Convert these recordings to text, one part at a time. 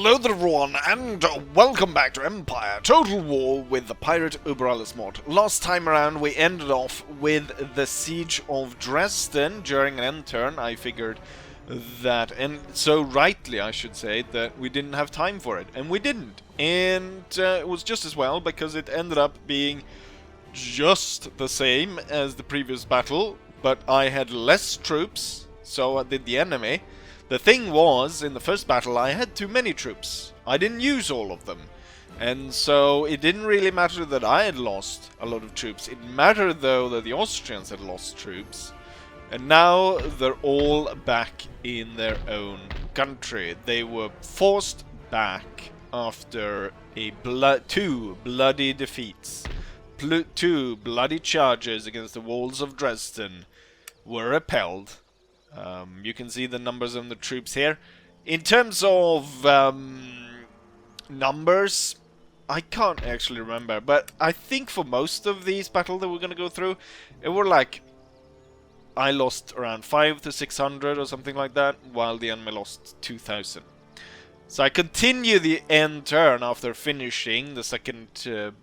Hello there everyone, and welcome back to Empire Total War with the Pirate Uberalis mod. Last time around we ended off with the Siege of Dresden during an end turn. I figured that, and so rightly I should say, that we didn't have time for it. And we didn't. And it was just as well, because it ended up being just the same as the previous battle, but I had less troops, so did the enemy. The thing was, in the first battle I had too many troops. I didn't use all of them. And so it didn't really matter that I had lost a lot of troops. It mattered though that the Austrians had lost troops. And now they're all back in their own country. They were forced back after two bloody defeats. Two bloody charges against the walls of Dresden were repelled. You can see the numbers of the troops here. In terms of numbers, I can't actually remember, but I think for most of these battles that we're going to go through, it were like I lost around 500 to 600 or something like that, while the enemy lost 2000. So I continue the end turn after finishing the second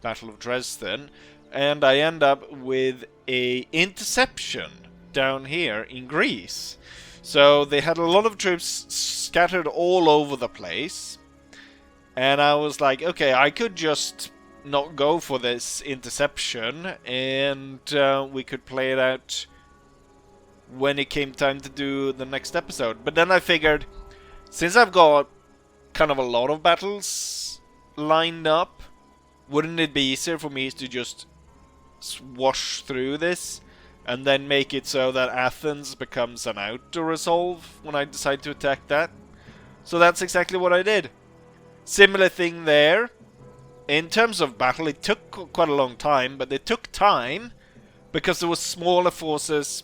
Battle of Dresden, and I end up with a interception down here in Greece. So they had a lot of troops scattered all over the place, and I was like, okay, I could just not go for this interception, and we could play it out when it came time to do the next episode. But then I figured, since I've got kind of a lot of battles lined up, wouldn't it be easier for me to just swash through this and then make it so that Athens becomes an auto-resolve when I decide to attack that? So that's exactly what I did. Similar thing there. In terms of battle, it took quite a long time, but it took time because there were smaller forces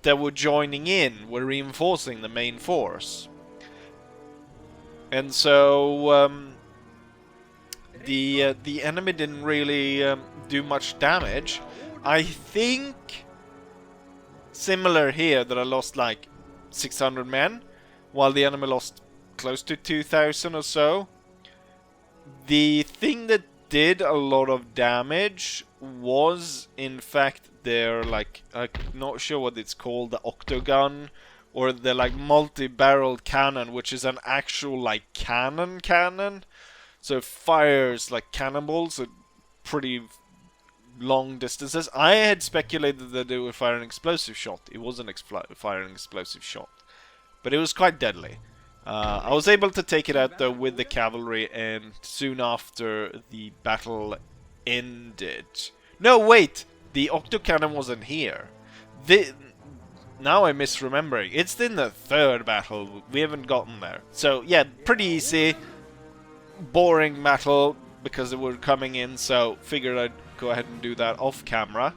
that were joining in, were reinforcing the main force. And so the enemy didn't really do much damage. I think similar here, that I lost like 600 men, while the enemy lost close to 2000 or so. The thing that did a lot of damage was, in fact, their, like, I'm not sure what it's called, the octagon, or the, like, multi-barreled cannon, which is an actual, like, cannon. So it fires like cannonballs at pretty long distances. I had speculated that they would fire an explosive shot. It wasn't firing an explosive shot, but it was quite deadly. I was able to take it out though with the cavalry, and soon after the battle ended. No, wait! The octocannon wasn't here. Now I'm misremembering. It's in the third battle. We haven't gotten there. So yeah, pretty easy. Boring battle because they were coming in, so figured I'd go ahead and do that off camera.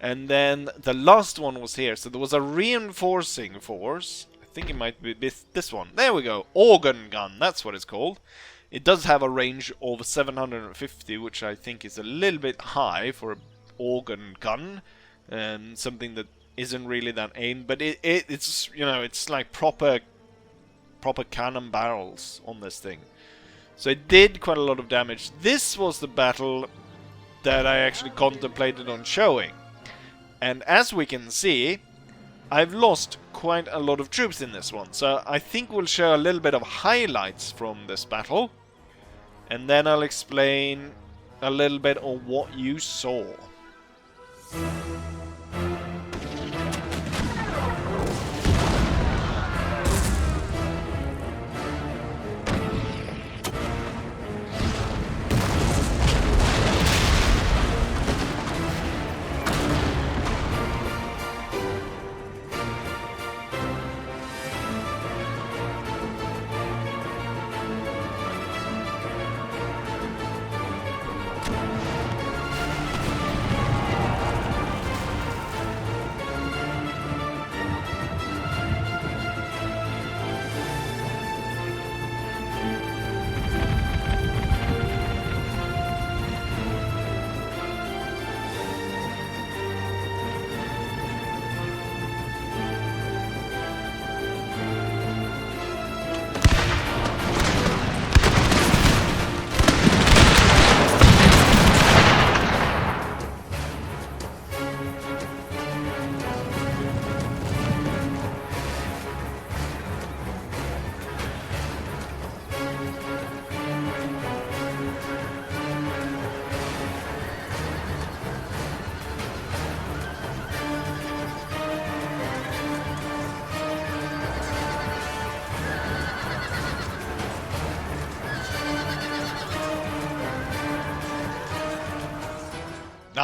And then the last one was here, so there was a reinforcing force. I think it might be this one. There we go, organ gun, that's what it's called. It does have a range of 750, which I think is a little bit high for an organ gun, and something that isn't really that aimed, but it's, you know, it's like proper cannon barrels on this thing. So it did quite a lot of damage. This was the battle that I actually contemplated on showing. And as we can see, I've lost quite a lot of troops in this one. So I think we'll show a little bit of highlights from this battle. And then I'll explain a little bit of what you saw.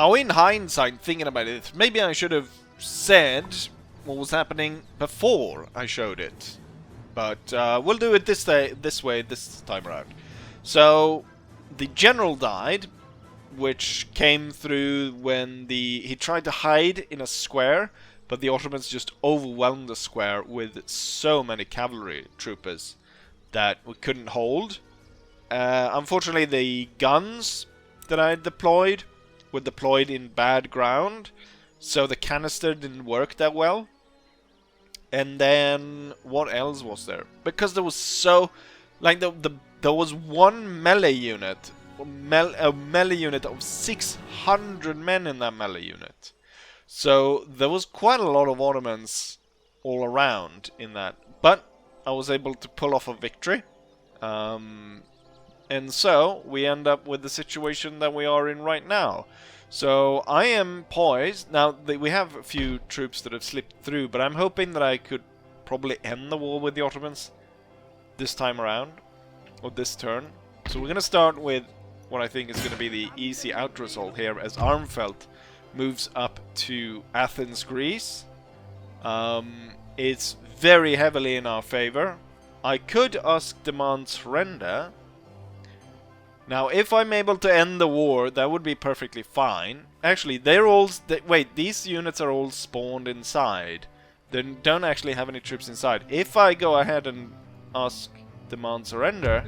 Now, in hindsight, thinking about it, maybe I should have said what was happening before I showed it. But we'll do it this way this time around. So, the general died, which came through when he tried to hide in a square, but the Ottomans just overwhelmed the square with so many cavalry troopers that we couldn't hold. Unfortunately, the guns that I deployed were deployed in bad ground, so the canister didn't work that well. And then, what else was there? Because there was so... Like, there was one melee unit, a melee unit of 600 men in that melee unit. So, there was quite a lot of Ottomans all around in that. But, I was able to pull off a victory. And so, we end up with the situation that we are in right now. So, I am poised. Now, we have a few troops that have slipped through, but I'm hoping that I could probably end the war with the Ottomans this time around, or this turn. So, we're going to start with what I think is going to be the easy out result here, as Armfelt moves up to Athens, Greece. It's very heavily in our favor. I could demand surrender. Now, if I'm able to end the war, that would be perfectly fine. Actually, they're all... wait, these units are all spawned inside. They don't actually have any troops inside. If I go ahead and demand surrender,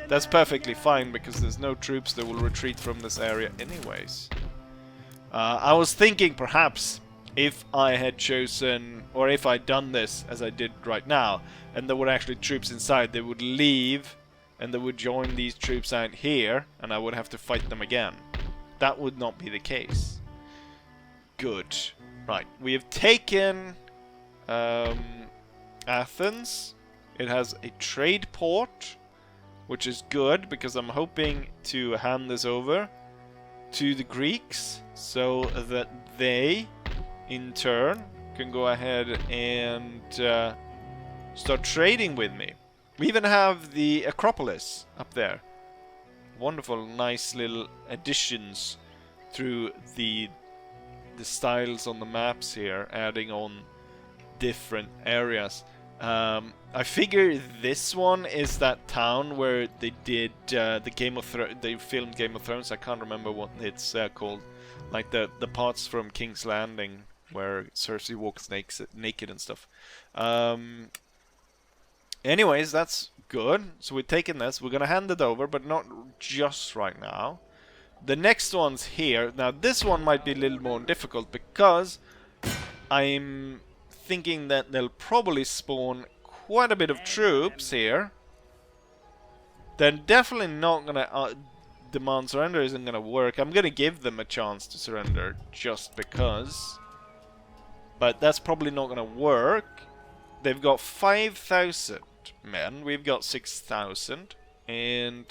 that's perfectly fine, because there's no troops that will retreat from this area anyways. I was thinking perhaps if I had chosen, or if I'd done this as I did right now, and there were actually troops inside, they would leave... and they would join these troops out here, and I would have to fight them again. That would not be the case. Good. Right, we have taken Athens. It has a trade port, which is good, because I'm hoping to hand this over to the Greeks, so that they, in turn, can go ahead and start trading with me. We even have the Acropolis up there. Wonderful, nice little additions through the styles on the maps here, adding on different areas. I figure this one is that town where they did they filmed Game of Thrones. I can't remember what it's called. Like the parts from King's Landing where Cersei walks naked and stuff. Anyways, that's good. So we're taking this. We're going to hand it over, but not just right now. The next one's here. Now, this one might be a little more difficult, because I'm thinking that they'll probably spawn quite a bit of troops here. They're definitely not going to... demand surrender isn't going to work. I'm going to give them a chance to surrender just because. But that's probably not going to work. They've got 5,000 men, we've got 6,000, and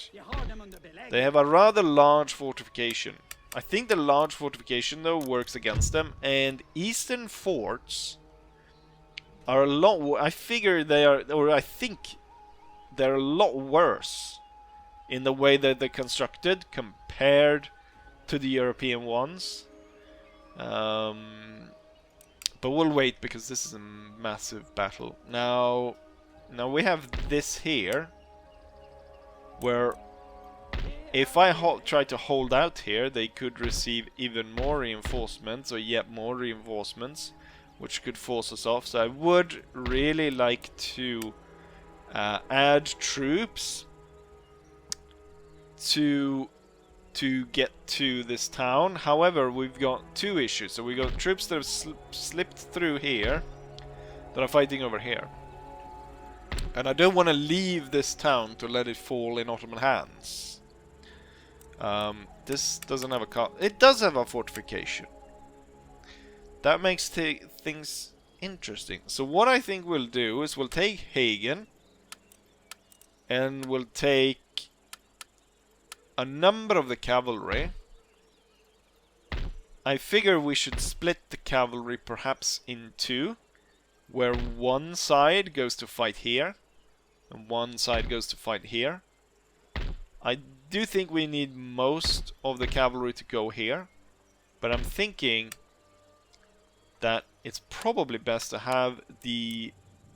they have a rather large fortification. I think the large fortification, though, works against them, and eastern forts are a lot... I figure they are, or I think they're a lot worse in the way that they're constructed compared to the European ones. But we'll wait, because this is a massive battle. Now we have this here, where if I try to hold out here, they could receive even more reinforcements, or yet more reinforcements, which could force us off. So I would really like to add troops to get to this town. However, we've got two issues. So we've got troops that have slipped through here that are fighting over here. And I don't want to leave this town to let it fall in Ottoman hands. This doesn't have a... It does have a fortification. That makes things interesting. So what I think we'll do is we'll take Hagen. And we'll take a number of the cavalry. I figure we should split the cavalry perhaps in two, where one side goes to fight here and one side goes to fight here. I do think we need most of the cavalry to go here, But I'm thinking that it's probably best to have the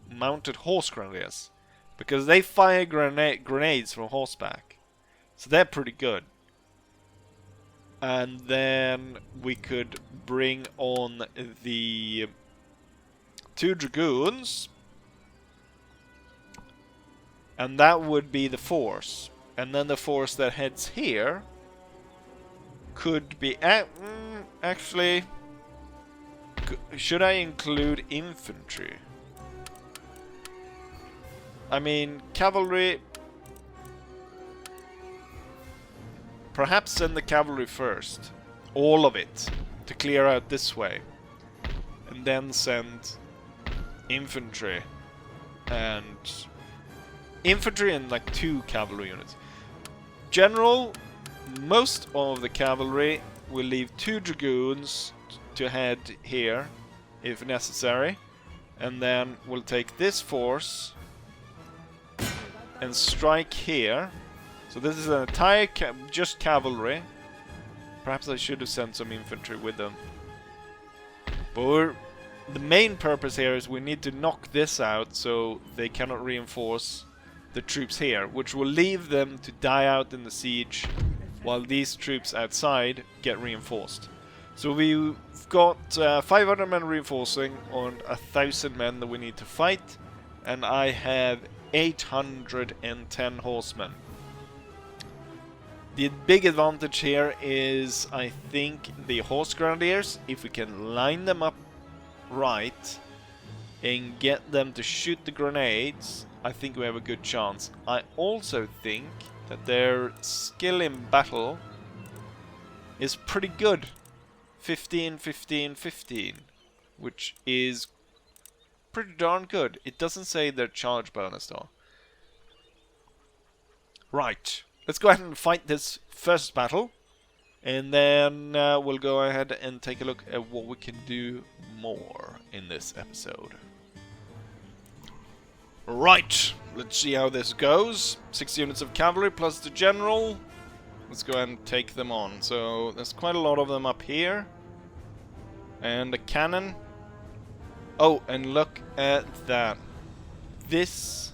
mounted horse grenadiers, because they fire grenades from horseback. So they're pretty good. And then we could bring on the 2 dragoons. And that would be the force. And then the force that heads here could be... actually... should I include infantry? I mean, cavalry... Perhaps send the cavalry first. All of it. To clear out this way. And then send infantry. And like 2 cavalry units. General, most of the cavalry will leave 2 dragoons to head here, if necessary. And then we'll take this force and strike here. So this is an entire just cavalry. Perhaps I should have sent some infantry with them. But the main purpose here is we need to knock this out so they cannot reinforce the troops here, which will leave them to die out in the siege while these troops outside get reinforced. So we've got 500 men reinforcing on 1,000 men that we need to fight, and I have 810 horsemen. The big advantage here is, I think, the horse grenadiers. If we can line them up right and get them to shoot the grenades, I think we have a good chance. I also think that their skill in battle is pretty good. 15, 15, 15. Which is pretty darn good. It doesn't say their charge bonus though. Right. Let's go ahead and fight this first battle. And then we'll go ahead and take a look at what we can do more in this episode. Right, let's see how this goes. 6 units of cavalry plus the general. Let's go ahead and take them on. So there's quite a lot of them up here. And a cannon. Oh, and look at that. This...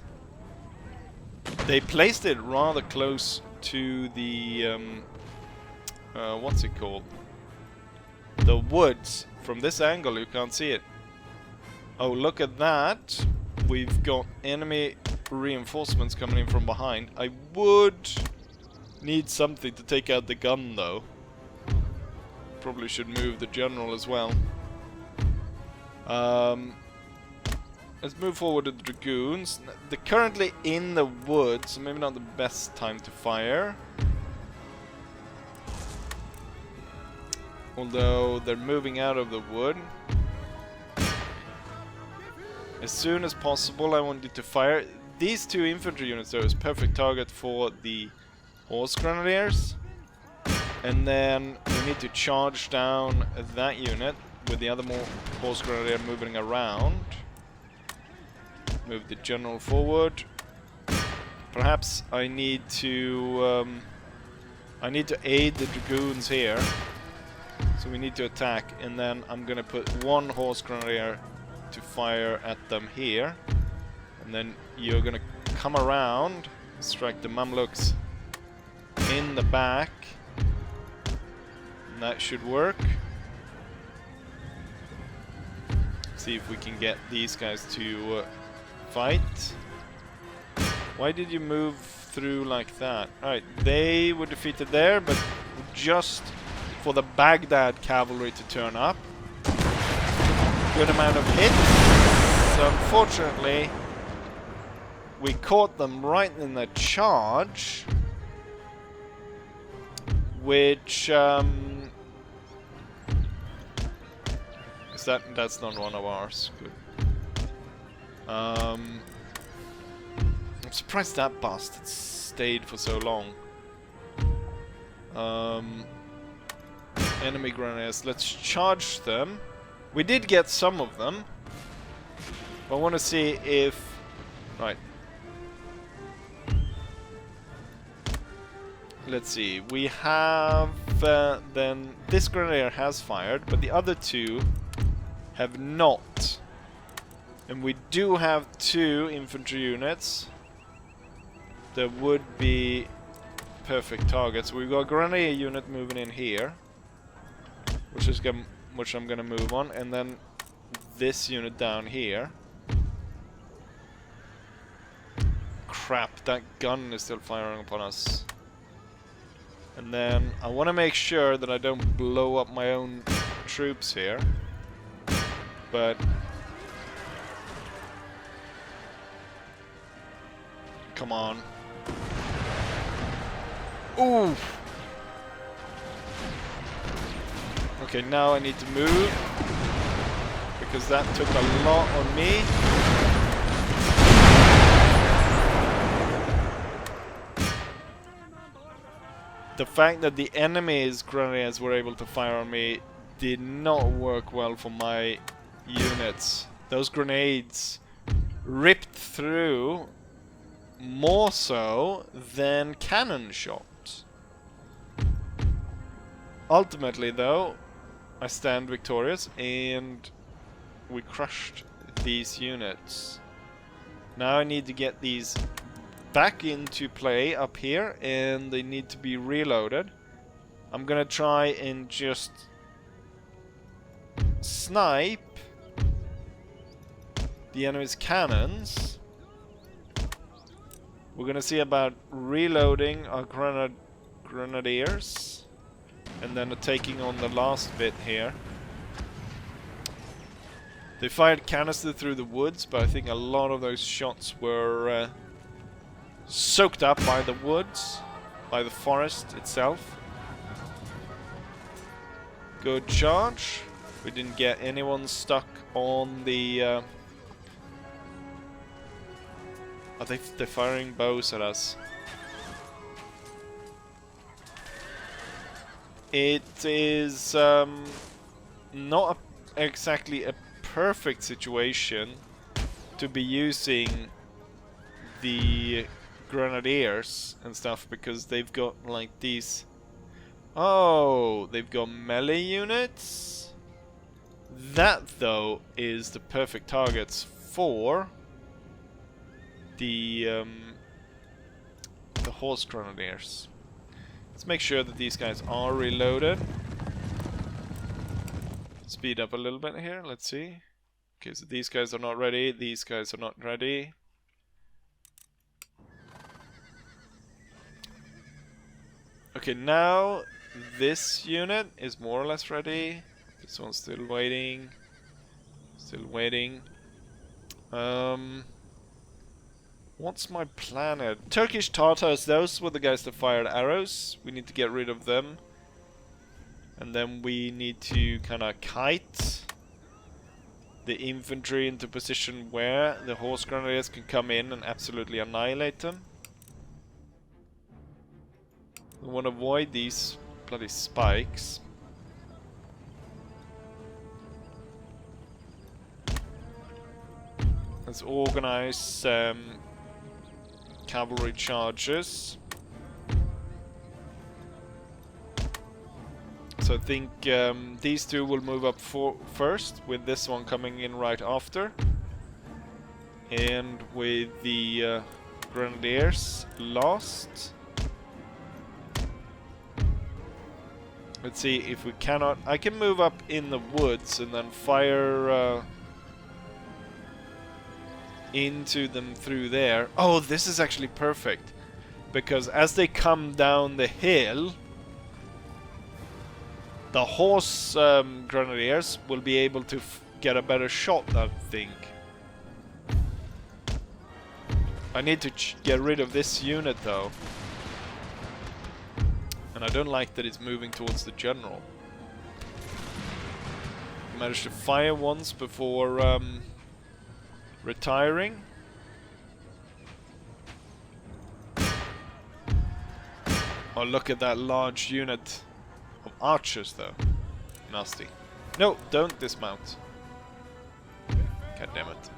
They placed it rather close to the... what's it called? The woods. From this angle you can't see it. Oh, look at that. We've got enemy reinforcements coming in from behind. I would need something to take out the gun though. Probably should move the general as well. Let's move forward to the dragoons. They're currently in the woods, so maybe not the best time to fire. Although they're moving out of the wood. As soon as possible I want you to fire. These 2 infantry units though is perfect target for the horse grenadiers. And then we need to charge down that unit with the other more horse grenadier moving around. Move the general forward. Perhaps I need to aid the dragoons here. So we need to attack, and then I'm gonna put 1 horse grenadier to fire at them here. And then you're gonna come around, strike the Mamluks in the back. And that should work. See if we can get these guys to fight. Why did you move through like that? Alright, they were defeated there, but just for the Baghdad cavalry to turn up. Good amount of hits. So unfortunately, we caught them right in the charge. Which, is that's not one of ours. Good. I'm surprised that bastard stayed for so long. Enemy grenadiers, let's charge them. We did get some of them. I want to see if... Right. Let's see, we have then this grenadier has fired, but the other two have not. And we do have 2 infantry units that would be perfect targets. We've got a grenadier unit moving in here, which I'm gonna move on, and then this unit down here. Crap, that gun is still firing upon us. And then I want to make sure that I don't blow up my own troops here. But come on. Ooh. Okay, now I need to move because that took a lot on me. The fact that the enemy's grenadiers were able to fire on me did not work well for my units. Those grenades ripped through more so than cannon shot. Ultimately, though, I stand victorious and we crushed these units. Now I need to get these back into play up here, and they need to be reloaded. I'm gonna try and just snipe the enemy's cannons. We're gonna see about reloading our grenadiers and then taking on the last bit here. They fired canister through the woods, but I think a lot of those shots were soaked up by the woods, by the forest itself. Good charge. We didn't get anyone stuck on the... Are they're firing bows at us? It is not exactly a perfect situation to be using the grenadiers and stuff, because they've got like these... Oh, they've got melee units? That, though, is the perfect targets for the horse grenadiers. Let's make sure that these guys are reloaded. Speed up a little bit here, let's see. Okay, so these guys are not ready, these guys are not ready. Okay, now this unit is more or less ready. This one's still waiting. Still waiting. What's my plan? Turkish Tartars, those were the guys that fired arrows. We need to get rid of them. And then we need to kind of kite the infantry into position where the horse grenadiers can come in and absolutely annihilate them. We want to avoid these bloody spikes. Let's organize cavalry charges. So I think these two will move up first, with this one coming in right after. And with the grenadiers last. Let's see if we cannot... I can move up in the woods and then fire into them through there. Oh, this is actually perfect. Because as they come down the hill, the horse grenadiers will be able to get a better shot, I think. I need to get rid of this unit, though. And I don't like that it's moving towards the general. Managed to fire once before retiring. Oh, look at that large unit of archers, though. Nasty. No, don't dismount. God damn it.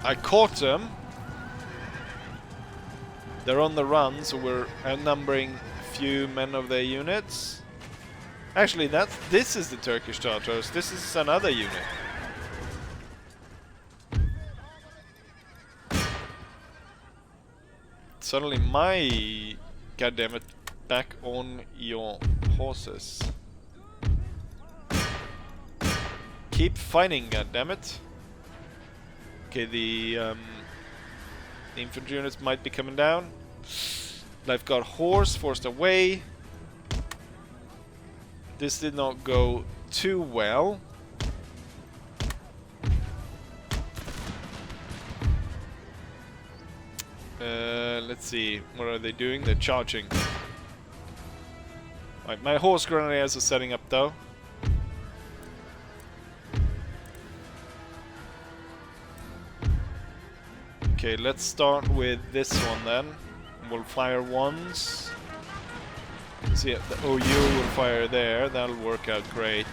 I caught them. They're on the run, so we're outnumbering few men of their units. Actually, this is the Turkish Tartars. This is another unit. Suddenly my... goddammit, back on your horses. Keep fighting, goddammit. Okay, the infantry units might be coming down. I've got horse forced away. This did not go too well. Let's see, what are they doing? They're charging. Right, my horse grenadiers are setting up though. Okay, let's start with this one then. We'll fire once. See, the OU will fire there. That'll work out great.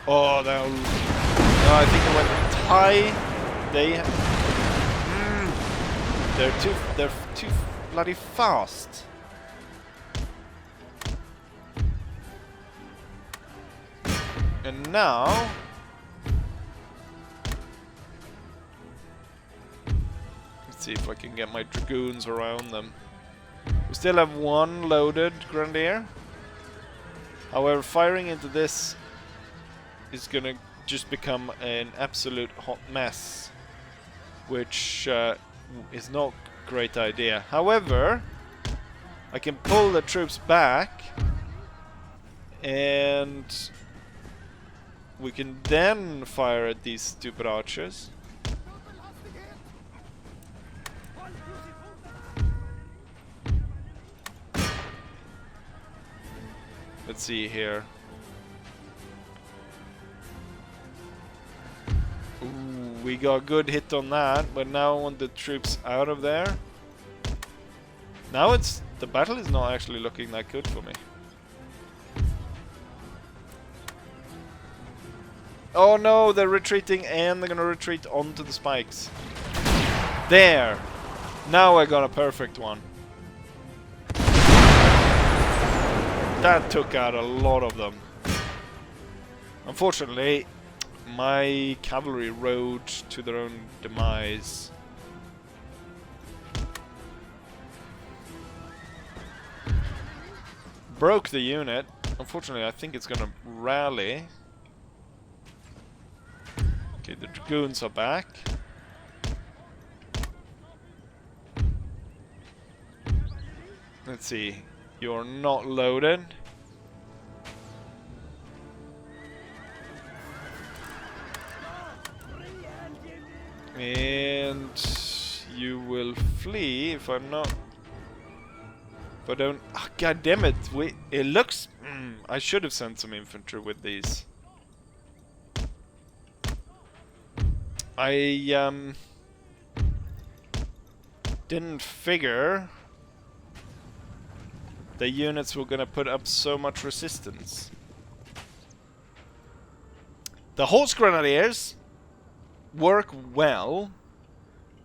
Oh, that'll... No, I think it went tie. They... They're too bloody fast. And now... Let's see if I can get my dragoons around them. We still have one loaded grenadier. However, firing into this is gonna just become an absolute hot mess, which is not a great idea. However, I can pull the troops back, and we can then fire at these stupid archers. Let's see here. Ooh, we got a good hit on that, but now I want the troops out of there. Now the battle is not actually looking that good for me. Oh no, they're retreating and they're gonna retreat onto the spikes. There! Now I got a perfect one. That took out a lot of them. Unfortunately, my cavalry rode to their own demise. Broke the unit. Unfortunately, I think it's gonna rally. Okay, the dragoons are back. Let's see. You're not loaded. And you will flee if I'm not... If I don't... Oh, God damn it! It looks... I should have sent some infantry with these. I didn't figure the units were gonna put up so much resistance. The horse grenadiers work well,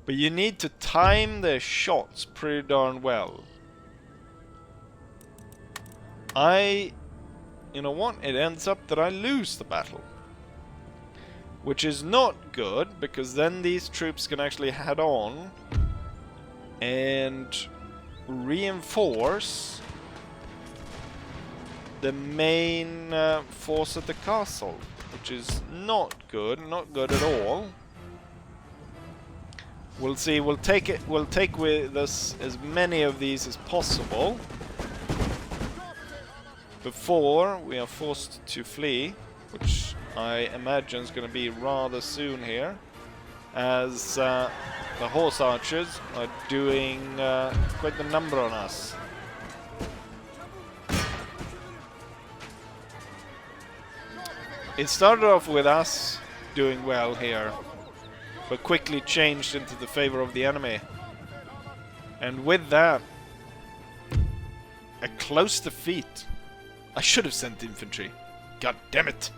but you need to time their shots pretty darn well. You know what? It ends up that I lose the battle. Which is not good, because then these troops can actually head on and reinforce the main force at the castle, which is not good at all. We'll see. We'll take with us as many of these as possible before we are forced to flee, which I imagine is going to be rather soon here, as the horse archers are doing quite the number on us. It started off with us doing well here, but quickly changed into the favor of the enemy. And with that, a close defeat. I should have sent infantry. God damn it!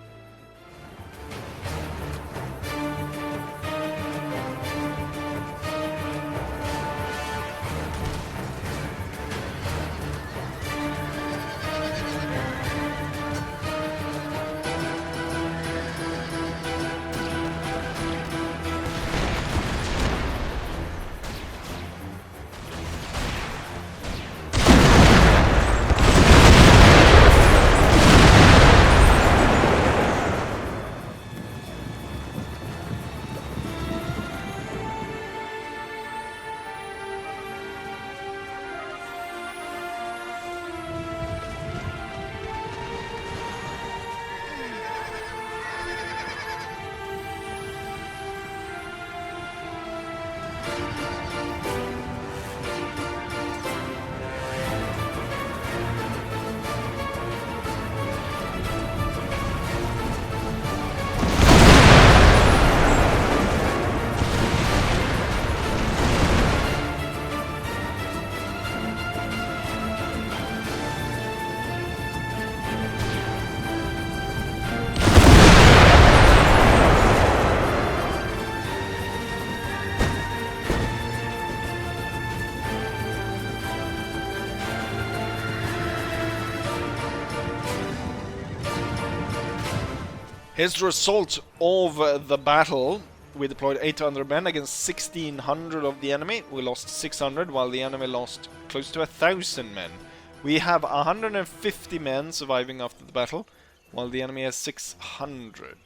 Here's the result of the battle. We deployed 800 men against 1600 of the enemy. We lost 600, while the enemy lost close to 1000 men. We have 150 men surviving after the battle, while the enemy has 600.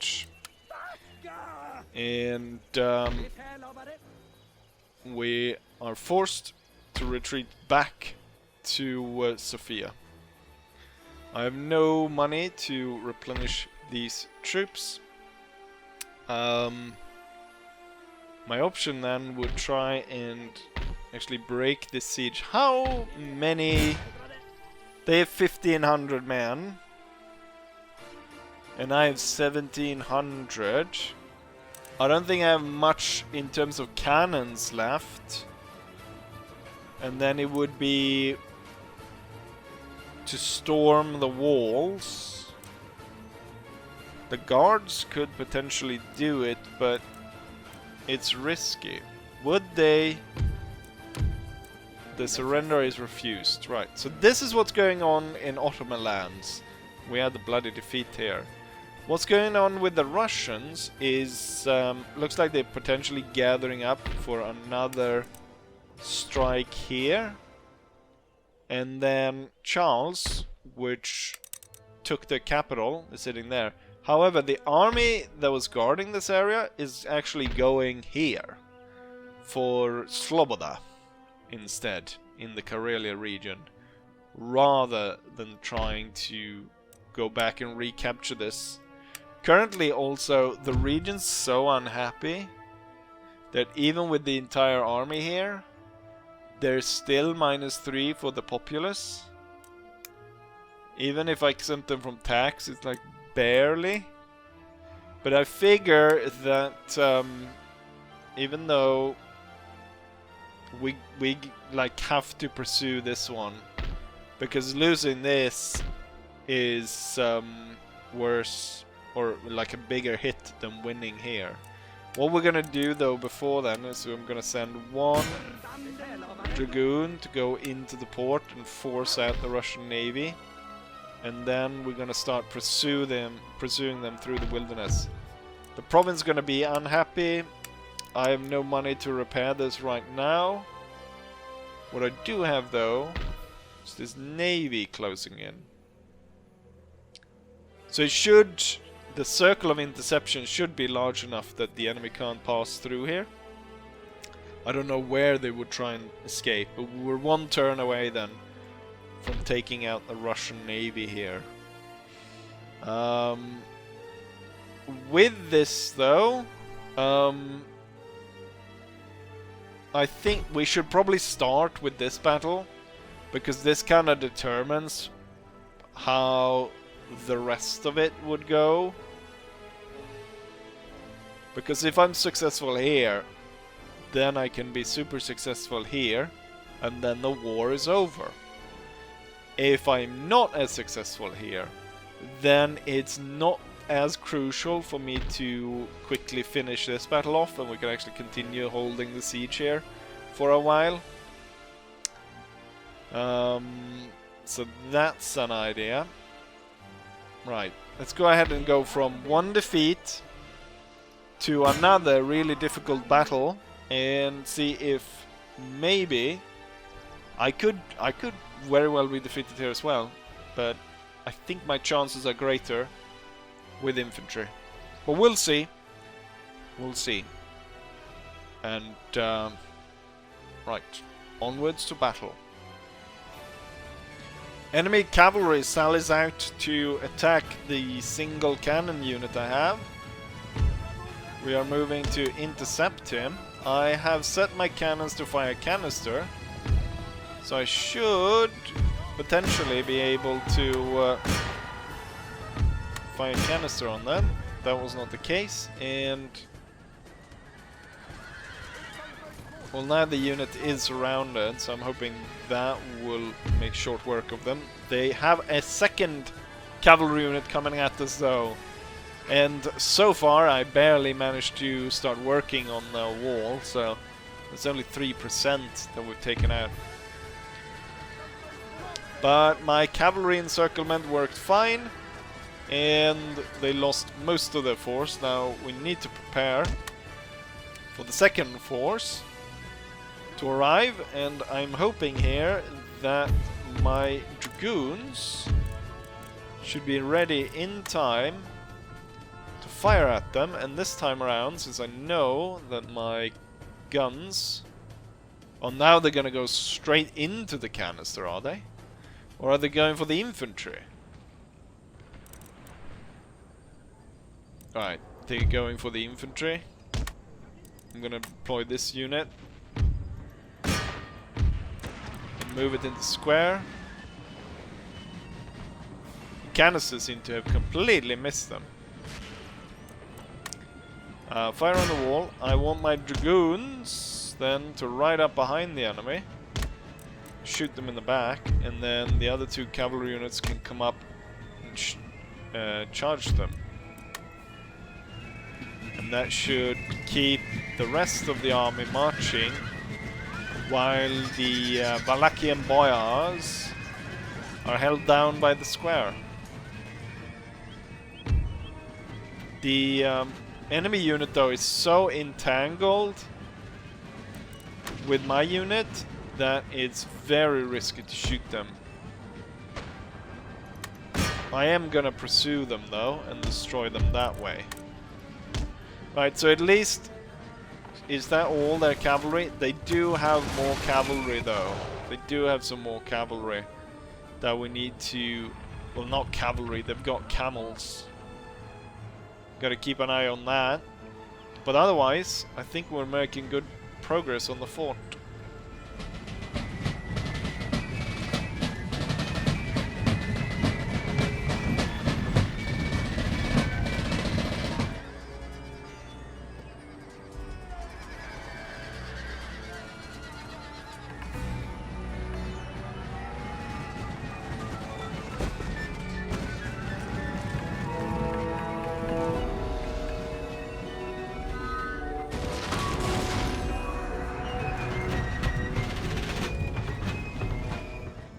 And we are forced to retreat back to Sofia. I have no money to replenish these troops. My option then would try and actually break this siege. How many? They have 1500 men. And I have 1700. I don't think I have much in terms of cannons left. And then it would be to storm the walls. The guards could potentially do it, but it's risky. Would they? The surrender is refused. Right, so this is what's going on in Ottoman lands. We had the bloody defeat here. What's going on with the Russians is, looks like they're potentially gathering up for another strike here. And then Charles, which took the capital, is sitting there. However, the army that was guarding this area is actually going here for Sloboda instead, in the Karelia region, rather than trying to go back and recapture this. Currently also, the region's so unhappy that even with the entire army here, there's still -3 for the populace. Even if I exempt them from tax, it's like barely. But I figure that even though we like have to pursue this one, because losing this is worse, or like a bigger hit than winning here. What we're gonna do though before then is I'm gonna send one dragoon to go into the port and force out the Russian navy, and then we're gonna start pursuing them through the wilderness. The province is gonna be unhappy. I have no money to repair this right now. What I do have though is this navy closing in. So it should, the circle of interception should be large enough that the enemy can't pass through here. I don't know where they would try and escape, but we're one turn away then from taking out the Russian navy here. With this though, I think we should probably start with this battle, because this kind of determines how the rest of it would go. Because if I'm successful here, then I can be super successful here, and then the war is over. If I'm not as successful here, then it's not as crucial for me to quickly finish this battle off, and we can actually continue holding the siege here for a while. So that's an idea. Right, let's go ahead and go from one defeat to another really difficult battle and see if maybe I could very well be defeated here as well, but I think my chances are greater with infantry. But we'll see. We'll see. And right, onwards to battle. Enemy cavalry sallies out to attack the single cannon unit I have. We are moving to intercept him. I have set my cannons to fire canister, so I should potentially be able to fire canister on them. That was not the case, and well, now the unit is surrounded, so I'm hoping that will make short work of them. They have a second cavalry unit coming at us though, and so far I barely managed to start working on the wall, so it's only 3% that we've taken out. But my cavalry encirclement worked fine, and they lost most of their force. Now we need to prepare for the second force to arrive, and I'm hoping here that my dragoons should be ready in time to fire at them. And this time around, since I know that my guns... Oh, now they're gonna go straight into the canister, are they? Or are they going for the infantry? Alright, they're going for the infantry. I'm gonna deploy this unit. And move it into square. The canisters seem to have completely missed them. Fire on the wall. I want my dragoons then to ride up behind the enemy. Shoot them in the back. And then the other two cavalry units can come up and charge them. And that should keep the rest of the army marching while the Wallachian boyars are held down by the square. The enemy unit though is so entangled with my unit that it's very risky to shoot them. I am gonna pursue them though and destroy them that way. Right, so at least, is that all their cavalry? They do have more cavalry though. They do have some more cavalry that we need to... Well, not cavalry, they've got camels. Gotta keep an eye on that. But otherwise, I think we're making good progress on the fort.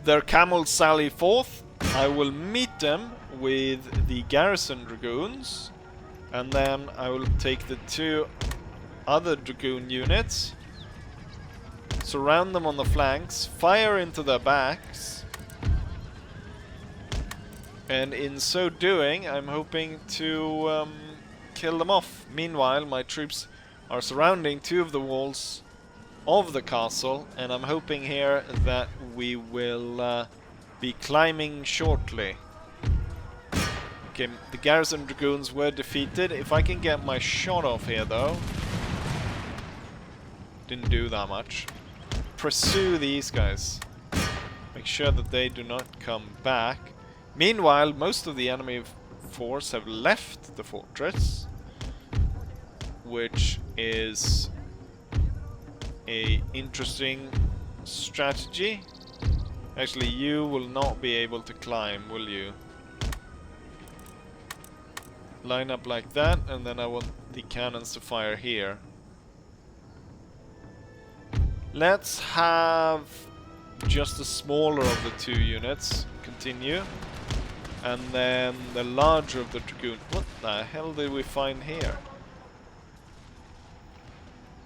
Their camels sally forth. I will meet them with the garrison dragoons, and then I will take the two other dragoon units, surround them on the flanks, fire into their backs, and in so doing I'm hoping to kill them off. Meanwhile, my troops are surrounding two of the walls of the castle, and I'm hoping here that we will be climbing shortly. Okay, the garrison dragoons were defeated. If I can get my shot off here though, didn't do that much. Pursue these guys. Make sure that they do not come back. Meanwhile, most of the enemy force have left the fortress, which is a interesting strategy. Actually, you will not be able to climb, will you? Line up like that, and then I want the cannons to fire here. Let's have just the smaller of the two units continue, and then the larger of the dragoon. What the hell did we find here?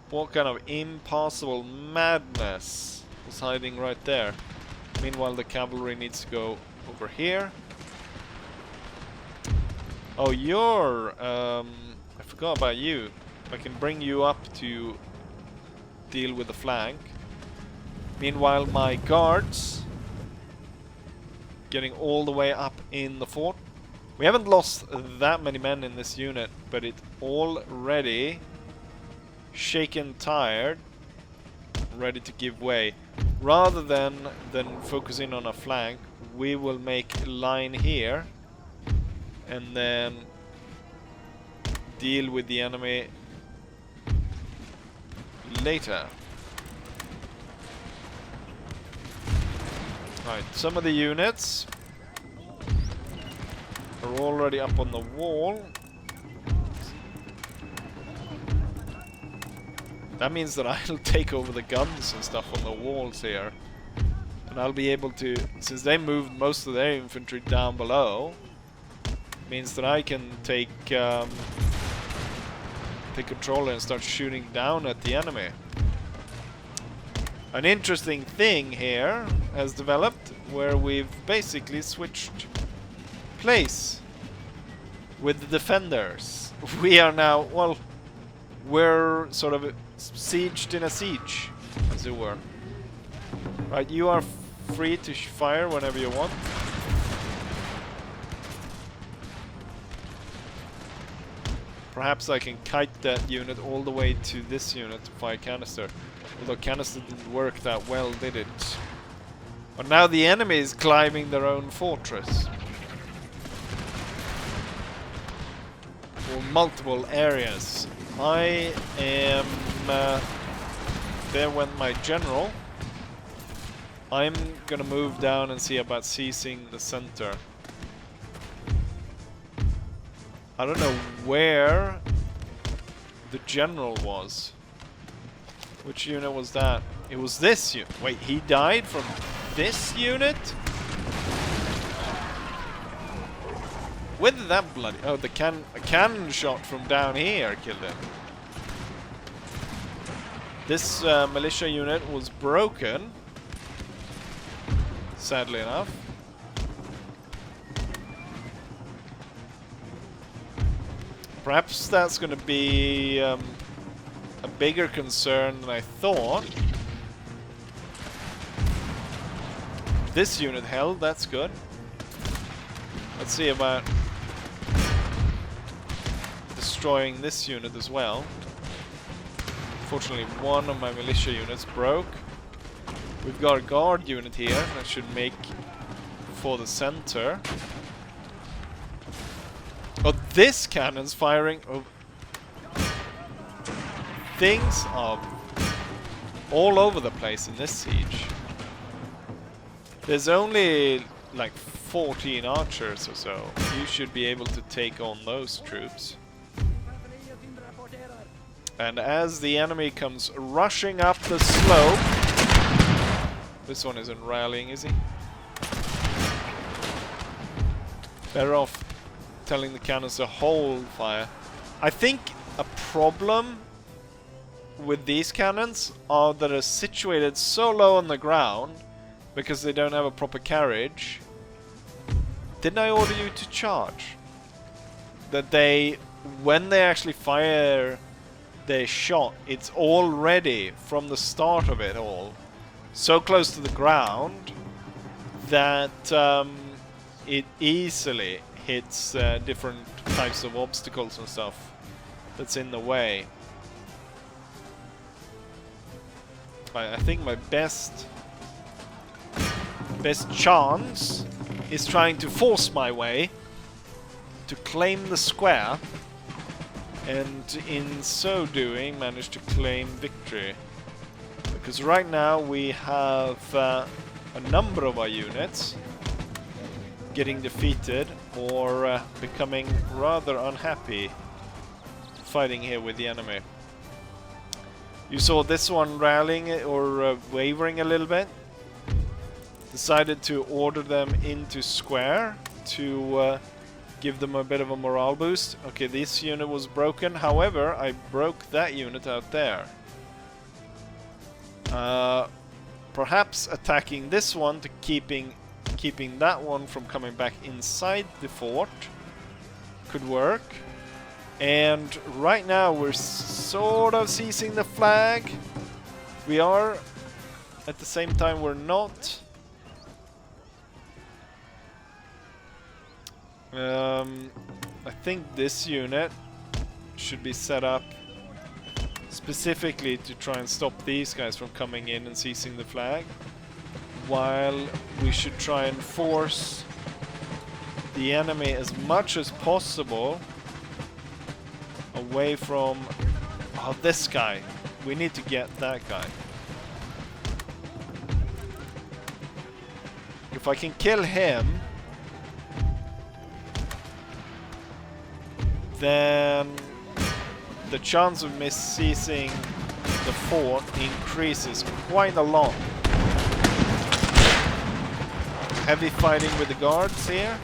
What kind of impossible madness was hiding right there? Meanwhile, the cavalry needs to go over here. Oh, you're... I forgot about you. I can bring you up to deal with the flank. Meanwhile, my guards getting all the way up in the fort. We haven't lost that many men in this unit, but it's already shaken, tired, ready to give way. Rather than focusing on a flank, we will make a line here and then deal with the enemy later. Right, some of the units are already up on the wall. That means that I'll take over the guns and stuff on the walls here. And I'll be able to, since they moved most of their infantry down below, Means that I can take control and start shooting down at the enemy. An interesting thing here has developed where we've basically switched place with the defenders. We are now, well, we're sort of sieged in a siege, as it were. Right, you are free to fire whenever you want. Perhaps I can kite that unit all the way to this unit to fire canister. Although canister didn't work that well, did it? But now the enemy is climbing their own fortress. For multiple areas. I am... there went my general. I'm gonna move down and see about seizing the center. I don't know where the general was. Which unit was that? It was this unit. Wait, he died from this unit? Where did that bloody... Oh, a cannon shot from down here killed him. This militia unit was broken. Sadly enough. Perhaps that's going to be a bigger concern than I thought. This unit held, that's good. Let's see about destroying this unit as well. Fortunately, one of my militia units broke. We've got a guard unit here that should make for the center. Oh, this cannon's firing. Oh. Things are all over the place in this siege. There's only like 14 archers or so. You should be able to take on those troops. And as the enemy comes rushing up the slope... This one isn't rallying, is he? Better off telling the cannons to hold fire. I think a problem with these cannons are that they're situated so low on the ground because they don't have a proper carriage. Didn't I order you to charge? That they, when they actually fire their shot, it's already from the start of it all so close to the ground that it easily hits different types of obstacles and stuff that's in the way. I think my best chance is trying to force my way to claim the square, and in so doing manage to claim victory. Because right now we have a number of our units getting defeated or becoming rather unhappy fighting here with the enemy. You saw this one rallying or wavering a little bit. Decided to order them into square to give them a bit of a morale boost. Okay, this unit was broken. However, I broke that unit out there. Perhaps attacking this one to keeping that one from coming back inside the fort could work. And right now we're sort of seizing the flag. We are, at the same time we're not. I think this unit should be set up specifically to try and stop these guys from coming in and seizing the flag, while we should try and force the enemy as much as possible away from this guy. We need to get that guy. If I can kill him, then the chance of me seizing the fort increases quite a lot. Heavy fighting with the guards here.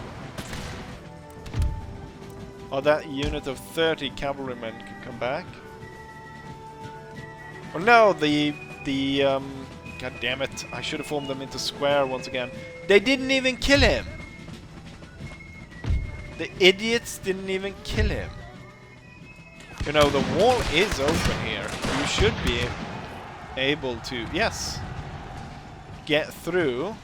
Oh, that unit of 30 cavalrymen could come back. Oh no, God damn it, I should have formed them into square once again. They didn't even kill him! The idiots didn't even kill him. You know, the wall is open here. You should be able to, yes, get through.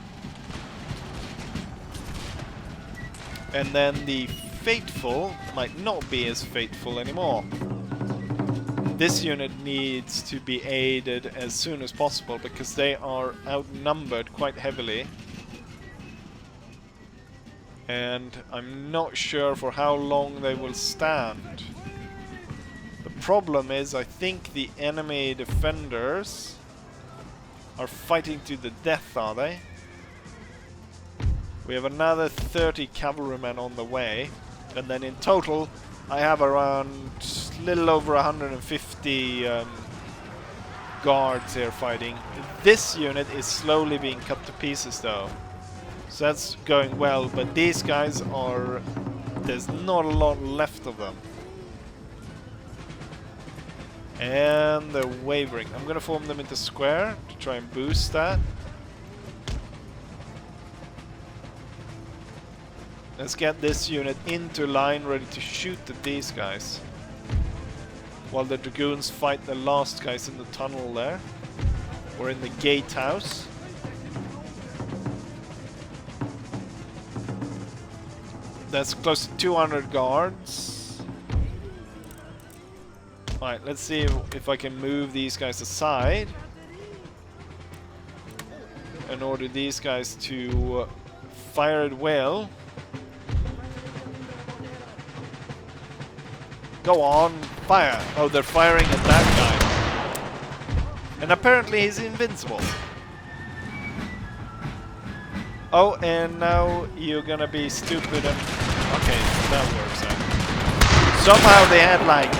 And then the faithful might not be as faithful anymore. This unit needs to be aided as soon as possible because they are outnumbered quite heavily. And I'm not sure for how long they will stand. The problem is, I think the enemy defenders are fighting to the death, are they? We have another 30 cavalrymen on the way, and then in total I have around little over 150 guards here fighting. This unit is slowly being cut to pieces though, so that's going well, but these guys are... there's not a lot left of them. And they're wavering. I'm gonna form them into square to try and boost that. Let's get this unit into line, ready to shoot at these guys. While the dragoons fight the last guys in the tunnel there. Or in the gatehouse. That's close to 200 guards. Alright, let's see if I can move these guys aside. And order these guys to fire at will. Go on, fire! Oh, they're firing at that guy. And apparently he's invincible. Oh, and now you're gonna be stupid and... okay, that works out. Somehow they had like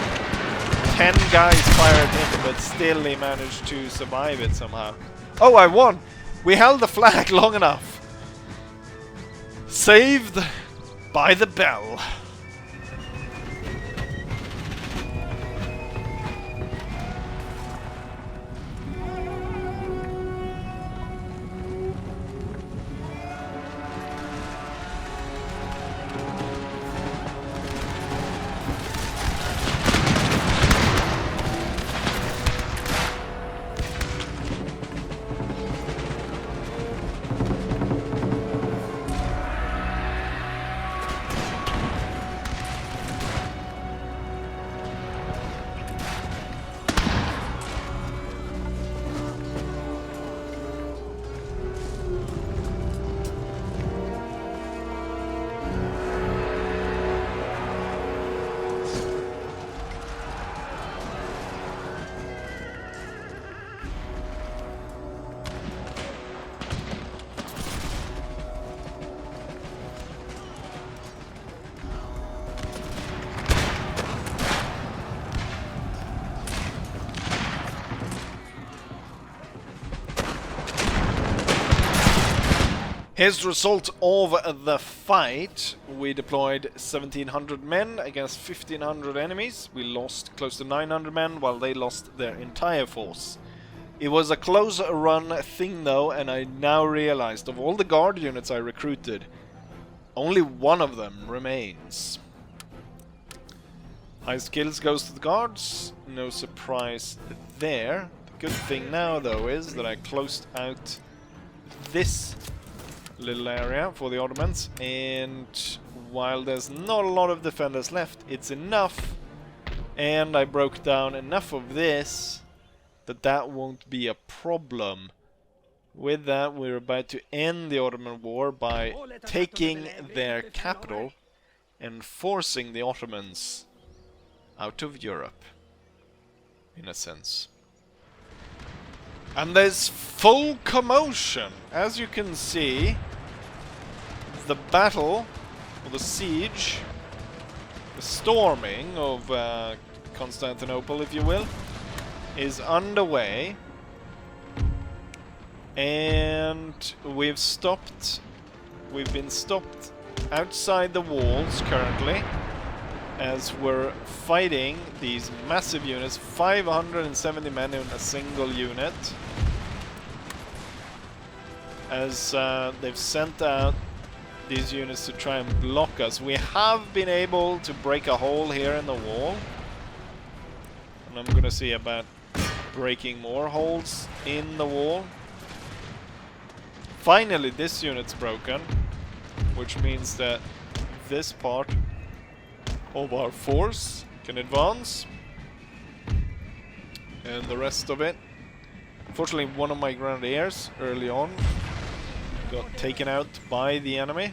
10 guys fired in, but still he managed to survive it somehow. Oh, I won! We held the flag long enough. Saved by the bell. Here's the result of the fight. We deployed 1700 men against 1500 enemies. We lost close to 900 men while they lost their entire force. It was a close run thing though, and I now realized of all the guard units I recruited, only one of them remains. High skills goes to the guards, no surprise there. The good thing now though is that I closed out this little area for the Ottomans, and while there's not a lot of defenders left, it's enough, and I broke down enough of this that won't be a problem. With that, we're about to end the Ottoman war by taking their capital and forcing the Ottomans out of Europe, in a sense. And there's full commotion. As you can see, the battle, or the siege, the storming of Constantinople, if you will, is underway. And we've been stopped outside the walls currently. as we're fighting these massive units, 570 men in a single unit, as they've sent out these units to try and block us. We have been able to break a hole here in the wall, and I'm gonna see about breaking more holes in the wall. Finally this unit's broken, which means that this part of our force can advance, and the rest of it, unfortunately one of my grenadiers early on got taken out by the enemy.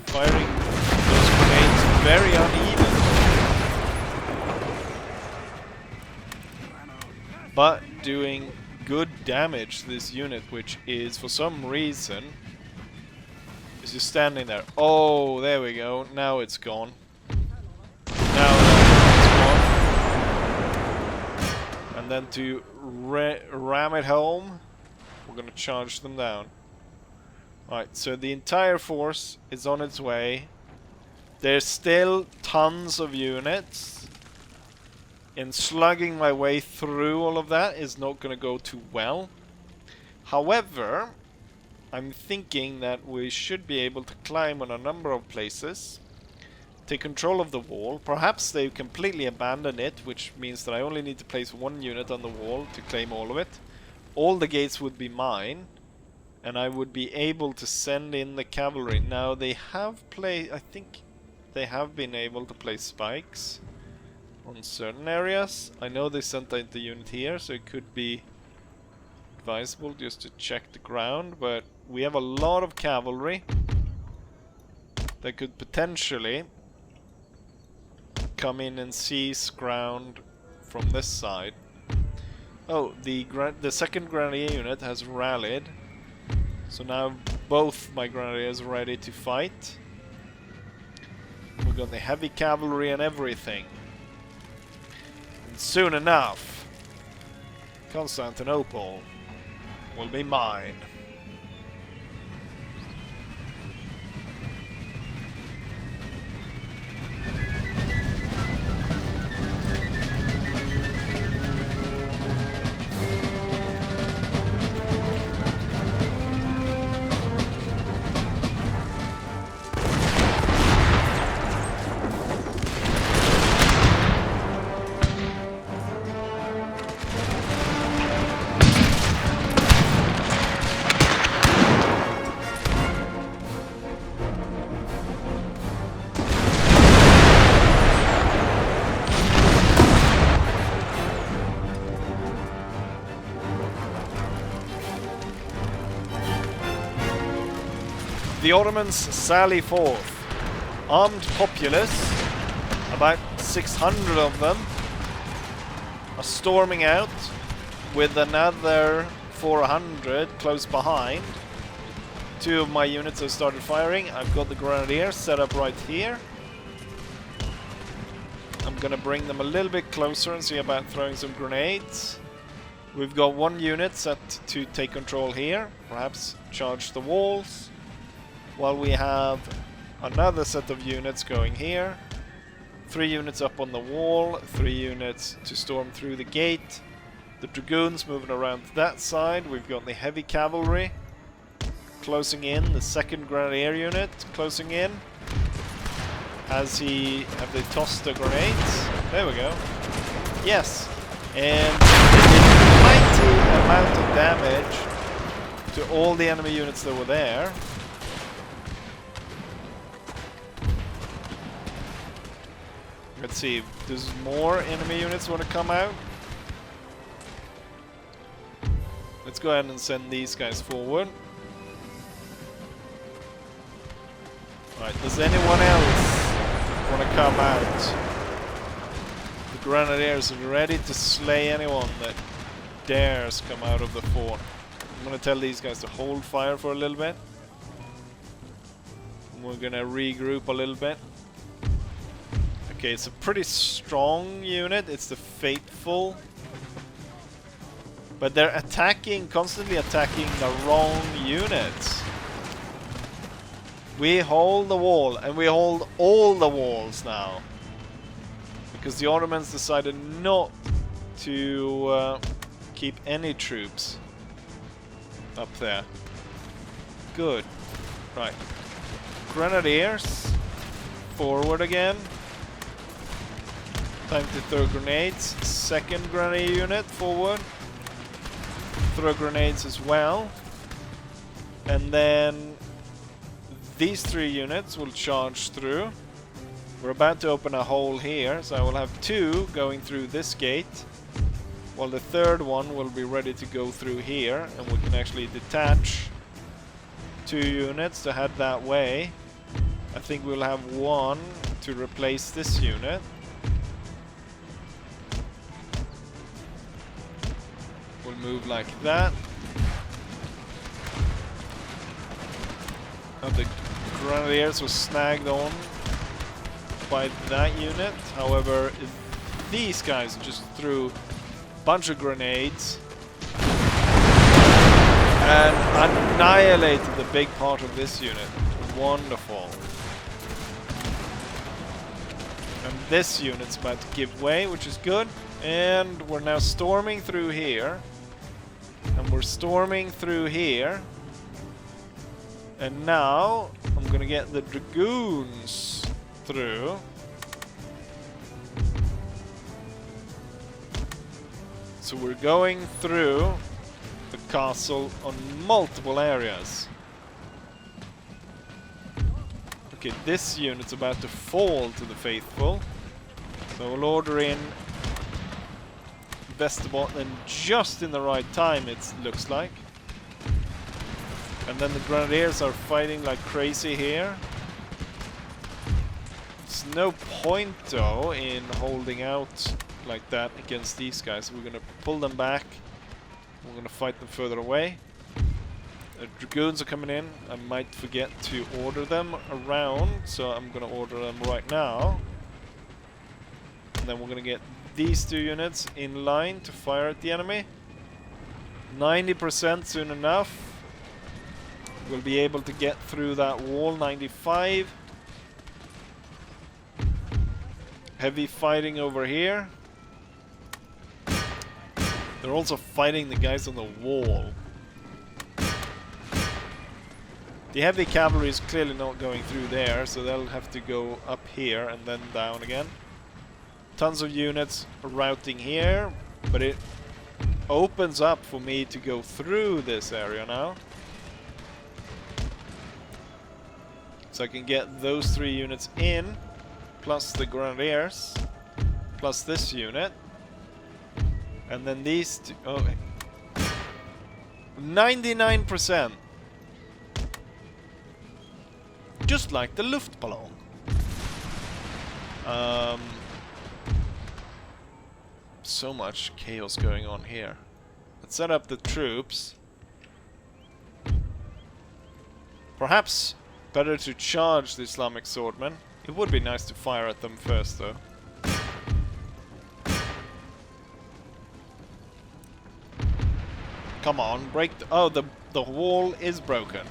Firing those grenades very uneven, but doing good damage to this unit, which is for some reason is just standing there. Oh, there we go. Now it's gone. Now it's gone. And then to ram it home, we're gonna charge them down. Alright, so the entire force is on its way. There's still tons of units, and slugging my way through all of that is not gonna go too well. However, I'm thinking that we should be able to climb on a number of places, take control of the wall. Perhaps they completely abandon it, which means that I only need to place one unit on the wall to claim all of it. All the gates would be mine, and I would be able to send in the cavalry. Now they have I think they have been able to place spikes on certain areas. I know they sent out the unit here, so it could be advisable just to check the ground, but we have a lot of cavalry that could potentially come in and seize ground from this side. Oh, the second grenadier unit has rallied, so now both my grenadiers are ready to fight. We've got the heavy cavalry and everything. And soon enough, Constantinople will be mine. The Ottomans sally forth. Armed populace, about 600 of them, are storming out with another 400 close behind. Two of my units have started firing. I've got the grenadiers set up right here. I'm gonna bring them a little bit closer and see about throwing some grenades. We've got one unit set to take control here, perhaps charge the walls, while we have another set of units going here. 3 units up on the wall, 3 units to storm through the gate. The dragoons moving around to that side. We've got the heavy cavalry closing in, the second grenadier unit closing in. Have they tossed the grenades? There we go. Yes, and it did a mighty amount of damage to all the enemy units that were there. Let's see if there's more enemy units want to come out. Let's go ahead and send these guys forward. Alright, does anyone else want to come out? The grenadiers are ready to slay anyone that dares come out of the fort. I'm going to tell these guys to hold fire for a little bit. And we're going to regroup a little bit. Okay, it's a pretty strong unit. It's the Faithful. But they're constantly attacking the wrong units. We hold the wall, and we hold all the walls now. Because the Ottomans decided not to keep any troops up there. Good. Right. Grenadiers. Forward again. Time to throw grenades. Second grenade unit forward. Throw grenades as well. And then these 3 units will charge through. We're about to open a hole here, so I will have 2 going through this gate, while the third one will be ready to go through here, and we can actually detach 2 units to head that way. I think we'll have 1 to replace this unit. We'll move like that. And the Grenadiers was snagged on by that unit. However, these guys just threw a bunch of grenades and annihilated the big part of this unit. Wonderful. And this unit's about to give way, which is good. And we're now storming through here. And we're storming through here. And now I'm gonna get the dragoons through. So we're going through the castle on multiple areas. Okay, this unit's about to fall to the faithful. So we'll order in Vesterbotten and just in the right time, it looks like. And then the Grenadiers are fighting like crazy here. There's no point though in holding out like that against these guys. We're gonna pull them back. We're gonna fight them further away. The Dragoons are coming in. I might forget to order them around, so I'm gonna order them right now. And then we're gonna get these 2 units in line to fire at the enemy. 90% soon enough. We'll be able to get through that wall. 95. Heavy fighting over here. They're also fighting the guys on the wall. The heavy cavalry is clearly not going through there, so they'll have to go up here and then down again. Tons of units routing here, but it opens up for me to go through this area now. So I can get those 3 units in, plus the Grenadiers, plus this unit. And then these 2... Oh, 99%! Just like the Luftballon. So much chaos going on here. Let's set up the troops. Perhaps better to charge the Islamic swordmen. It would be nice to fire at them first, though. Come on, break the... Oh, the wall is broken.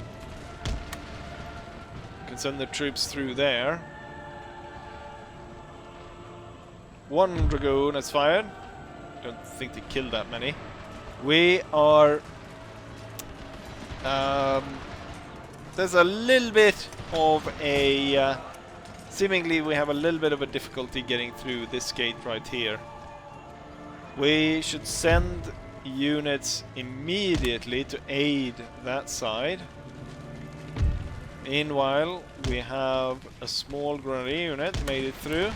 Can send the troops through there. 1 Dragoon has fired. Don't think they killed that many. We are... there's a little bit of a... seemingly we have a little bit of a difficulty getting through this gate right here. We should send units immediately to aid that side. Meanwhile, we have a small grenadier unit made it through.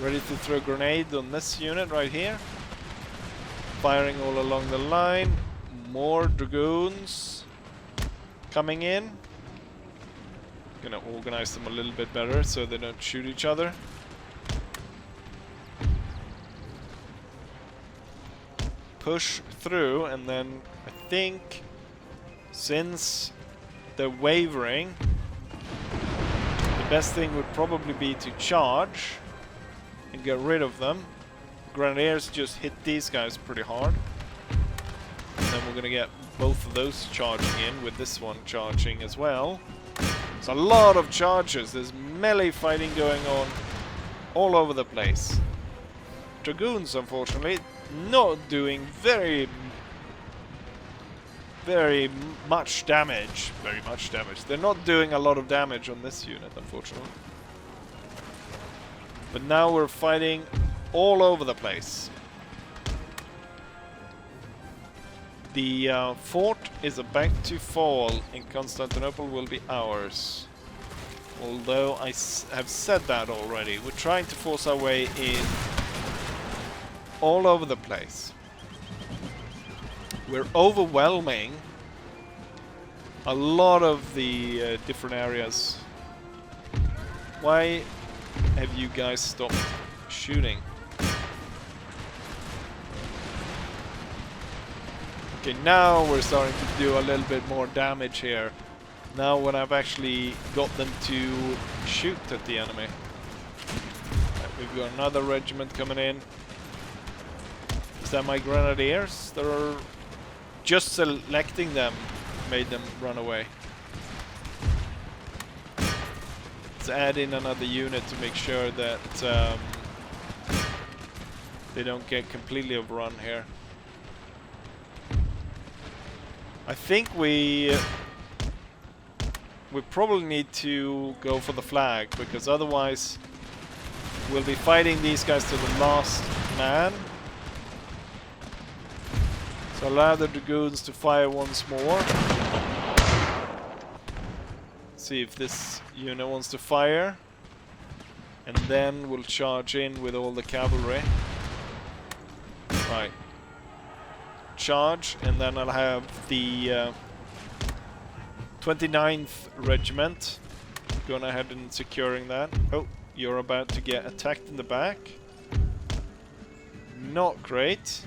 Ready to throw a grenade on this unit right here. Firing all along the line. More dragoons coming in. Gonna organize them a little bit better so they don't shoot each other. Push through, and then I think since they're wavering, the best thing would probably be to charge and get rid of them. Grenadiers just hit these guys pretty hard. And then we're gonna get both of those charging in with this one charging as well. There's a lot of charges. There's melee fighting going on all over the place. Dragoons, unfortunately, not doing very much damage. Very much damage. They're not doing a lot of damage on this unit, unfortunately. But now we're fighting all over the place. The fort is about to fall in Constantinople will be ours. Although I have said that already. We're trying to force our way in all over the place. We're overwhelming a lot of the different areas. Why have you guys stopped shooting? Okay, now we're starting to do a little bit more damage here. Now when I've actually got them to shoot at the enemy. Right, we've got another regiment coming in. Is that my grenadiers? They're just selecting them made them run away. Let's add in another unit to make sure that they don't get completely overrun here. I think we probably need to go for the flag, because otherwise we'll be fighting these guys to the last man. So allow the dragoons to fire once more. See if this unit wants to fire, and then we'll charge in with all the cavalry. Right. Charge, and then I'll have the 29th Regiment going ahead and securing that. Oh, you're about to get attacked in the back. Not great.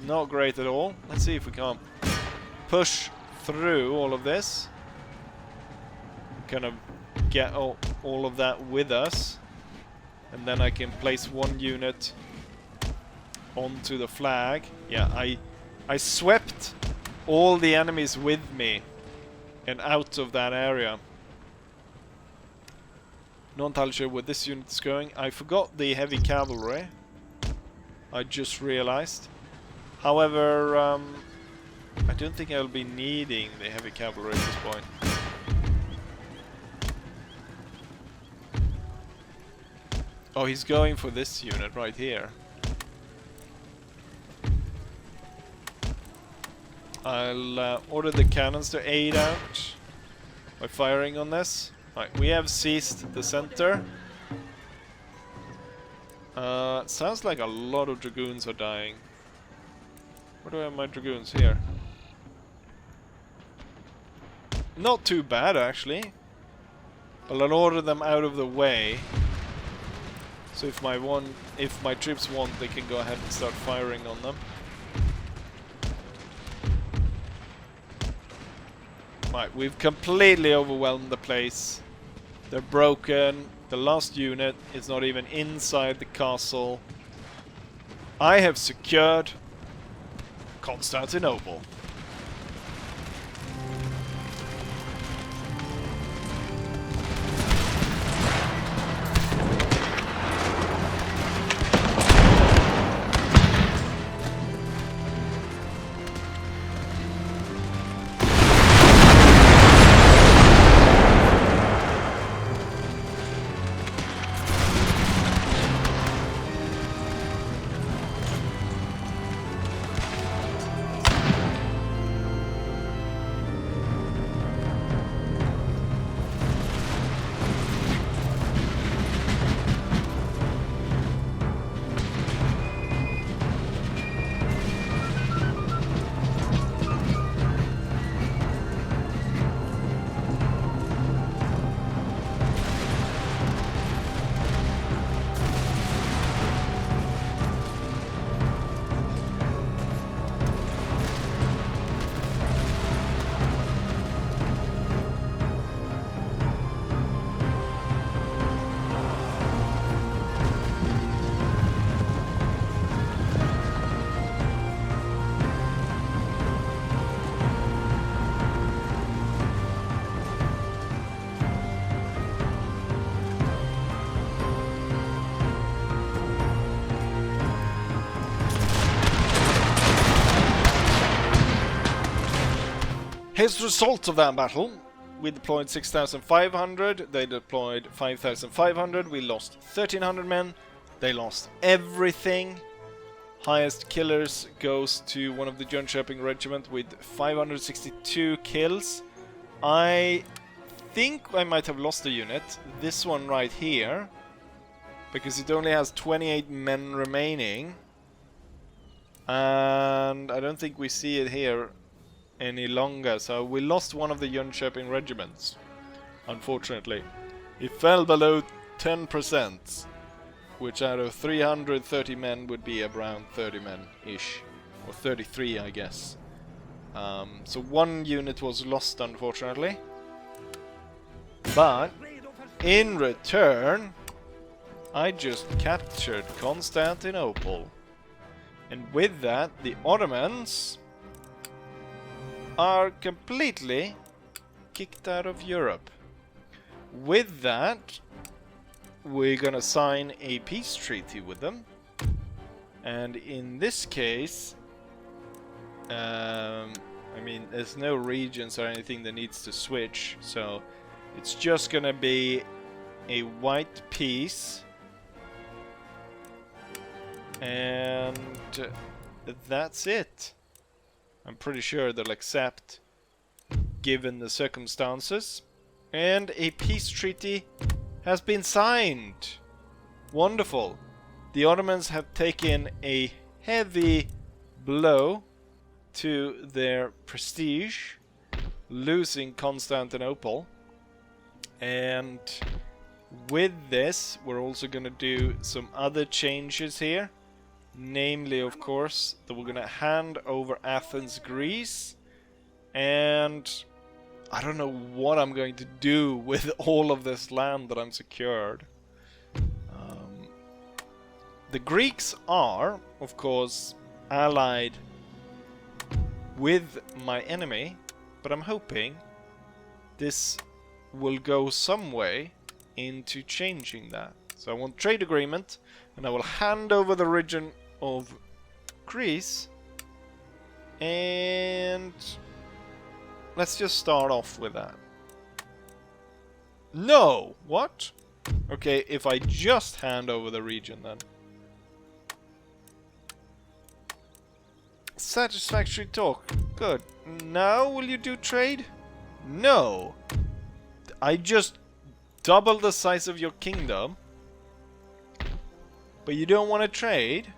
Not great at all. Let's see if we can't push through all of this. Kind of get all of that with us. And then I can place one unit onto the flag. Yeah, I swept all the enemies with me and out of that area. Not entirely sure where this unit is going. I forgot the heavy cavalry. I just realized. However, I don't think I'll be needing the heavy cavalry at this point. Oh, he's going for this unit right here. I'll order the cannons to aid out by firing on this. Right, we have seized the center. Sounds like a lot of dragoons are dying. Where do I have my dragoons? Here. Not too bad, actually. But I'll order them out of the way. So if my troops want, they can go ahead and start firing on them. Right, we've completely overwhelmed the place. They're broken. The last unit is not even inside the castle. I have secured Constantinople. Here's the result of that battle. We deployed 6,500, they deployed 5,500, we lost 1,300 men, they lost everything. Highest killers goes to one of the Jönköping regiment with 562 kills. I think I might have lost a unit, this one right here, because it only has 28 men remaining. And I don't think we see it here any longer, so we lost one of the Jönköping regiments, unfortunately. It fell below 10%, which out of 330 men would be around 30 men-ish, or 33 I guess. So one unit was lost, unfortunately. But in return, I just captured Constantinople. And with that, the Ottomans are completely kicked out of Europe. With that, we're gonna sign a peace treaty with them. And in this case, I mean, there's no regions or anything that needs to switch, so it's just gonna be a white peace. And that's it. I'm pretty sure they'll accept, given the circumstances. And a peace treaty has been signed. Wonderful. The Ottomans have taken a heavy blow to their prestige, losing Constantinople. And with this, we're also going to do some other changes here. Namely, of course, that we're going to hand over Athens, Greece. And I don't know what I'm going to do with all of this land that I'm secured. The Greeks are, of course, allied with my enemy, but I'm hoping this will go some way into changing that. So I want trade agreement, and I will hand over the region of Greece, and let's just start off with that. No! What? Okay, if I just hand over the region then. Satisfactory talk. Good. Now will you do trade? No! I just doubled the size of your kingdom, but you don't want to trade?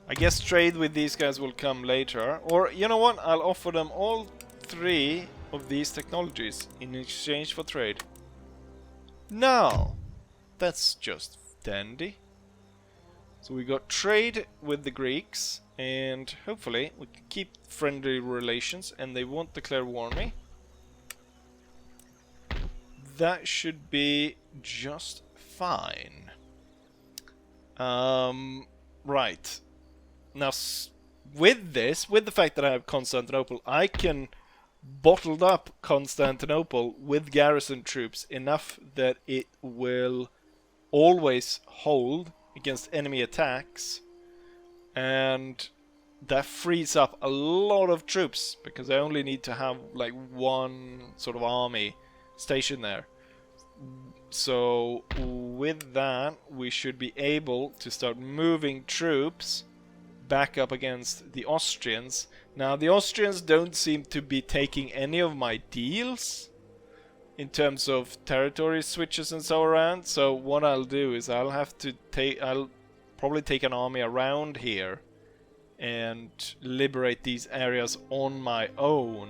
I guess trade with these guys will come later. Or, you know what? I'll offer them all 3 of these technologies in exchange for trade. No! That's just dandy. So we got trade with the Greeks, and hopefully we can keep friendly relations, and they won't declare war on me. That should be just fine. Right. Now, with this, with the fact that I have Constantinople, I can bottle up Constantinople with garrison troops enough that it will always hold against enemy attacks. And that frees up a lot of troops, because I only need to have like one sort of army stationed there. So with that, we should be able to start moving troops back up against the Austrians. Now, the Austrians don't seem to be taking any of my deals in terms of territory switches and so around. So what I'll do is I'll probably take an army around here and liberate these areas on my own.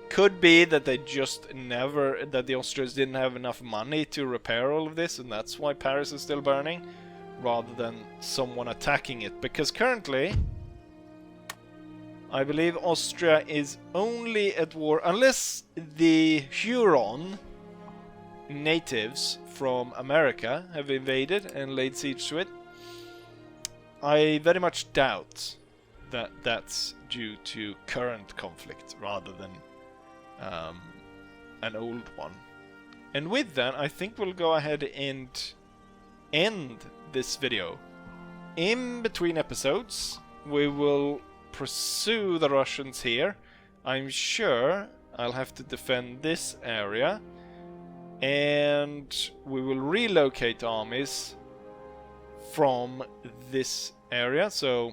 Could be that they just that the Austrians didn't have enough money to repair all of this, and that's why Paris is still burning, rather than someone attacking it. Because currently, I believe Austria is only at war, unless the Huron natives from America have invaded and laid siege to it. I very much doubt that that's due to current conflict rather than an old one. And with that, I think we'll go ahead and end this video. In between episodes, we will pursue the Russians here. I'm sure I'll have to defend this area. And we will relocate armies from this area. So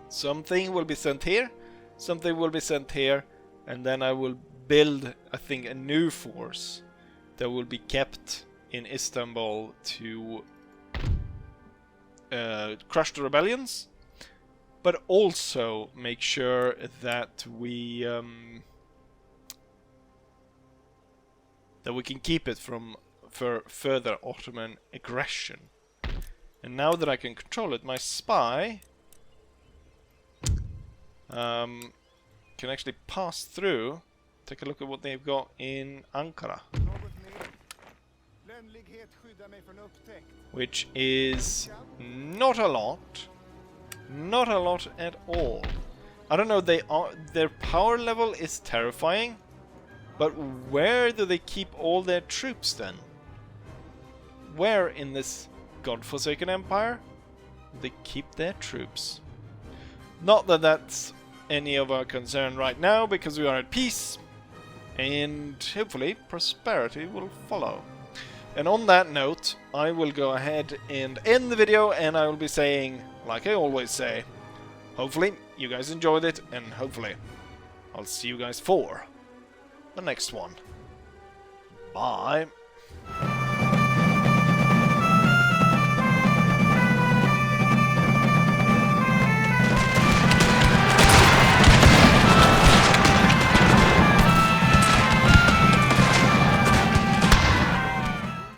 something will be sent here, something will be sent here, and then I will build, I think, a new force that will be kept in Istanbul to crush the rebellions, but also make sure that we can keep it from further Ottoman aggression. And now that I can control it, my spy can actually pass through. Take a look at what they've got in Ankara, which is not a lot. Not a lot at all. I don't know, their power level is terrifying, but where do they keep all their troops then? Where in this godforsaken empire do they keep their troops? Not that that's any of our concern right now, because we are at peace, and hopefully prosperity will follow. And on that note, I will go ahead and end the video, and I will be saying, like I always say, hopefully you guys enjoyed it, and hopefully I'll see you guys for the next one. Bye.